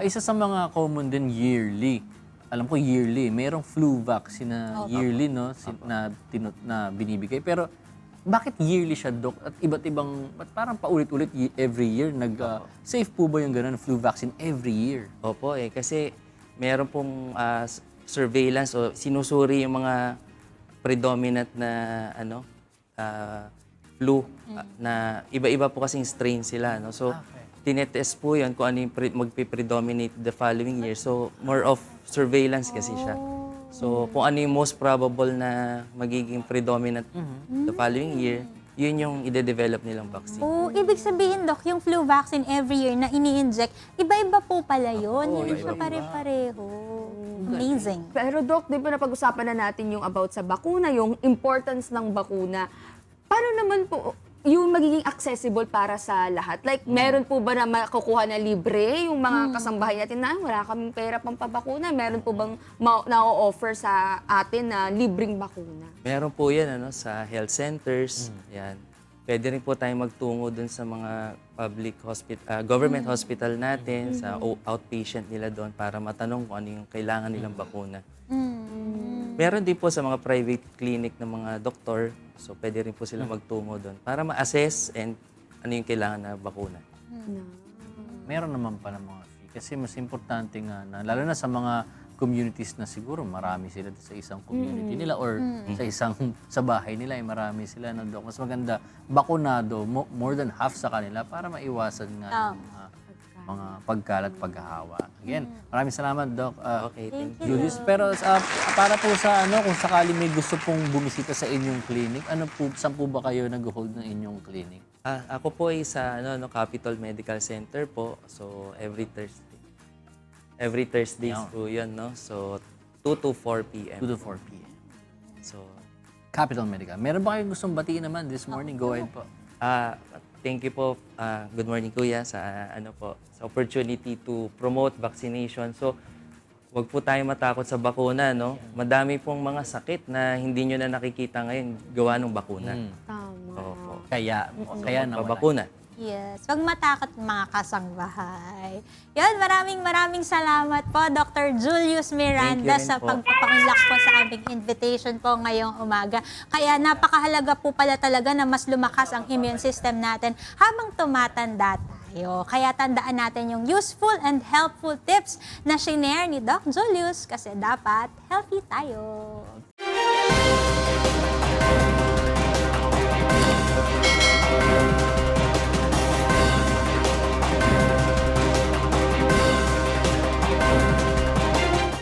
Isa sa mga common din yearly. Alam ko yearly, merong flu vaccine na yearly no na binibigay. Pero bakit yearly siya, Doc? At iba't ibang ba't parang paulit-ulit every year safe po ba yung ganun flu vaccine every year? Opo, kasi meron pong surveillance o sinusuri yung mga predominant na flu na iba-iba po kasing strain sila. No? So, tinetest po yun kung ano yung magpipredominate the following year. So, more of surveillance kasi siya. So, kung ano yung most probable na magiging predominant the following year, yun yung ide-develop nilang vaccine. Oh, ibig sabihin, Doc, yung flu vaccine every year na ini-inject, iba-iba po pala yun. Hindi siya pare-pareho. Amazing. Pero Doc, di ba napag-usapan na natin yung about sa bakuna, yung importance ng bakuna. Paano naman po yung magiging accessible para sa lahat? Like, meron po ba na makukuha na libre yung mga kasambahay natin na wala kaming pera pang pabakuna? Meron po bang na-offer sa atin na libreng bakuna? Meron po yan sa health centers. Yan. Pwede rin po tayong magtungo dun sa mga public hospital, government hospital natin, sa outpatient nila doon para matanong kung ano yung kailangan nilang bakuna. Meron din po sa mga private clinic ng mga doktor, so pwede rin po sila magtungo doon para ma-assess and ano yung kailangan na bakuna. Meron naman pa ng mga fee. Kasi mas importante nga na, lalo na sa mga communities na siguro marami sila sa isang community nila or sa bahay nila ay marami sila na Doc. Mas maganda bakunado more than half sa kanila para maiwasan nga yung mga pagkalat, paghahawa. Again, maraming salamat, Doc. Okay, thank you. Julius, pero para po sa kung sakali may gusto pong bumisita sa inyong clinic, saan po ba kayo nag-hold ng inyong clinic? Ako po ay sa Capital Medical Center po. So, every Thursday. Every Thursdays po yun, no? So, 2 to 4 p.m. 2 to 4 p.m. So, Capital Medical. Meron ba kayong gustong batiin naman this morning? Go ahead po. thank you po. Good morning, Kuya, sa sa opportunity to promote vaccination. So, wag po tayo matakot sa bakuna, no? Madami pong mga sakit na hindi nyo na nakikita ngayon gawa ng bakuna. Tama. Opo. Kaya nawala. Pabakuna. Yes. Wag matakot mga kasangbahay. Yan, maraming salamat po, Dr. Julius Miranda, Thank you rin sa po. pagpapaunlak po sa aming invitation po ngayong umaga. Kaya napakahalaga po pala talaga na mas lumakas ang immune system natin habang tumatanda tayo. Kaya tandaan natin yung useful and helpful tips na shinare ni Doc Julius kasi dapat healthy tayo.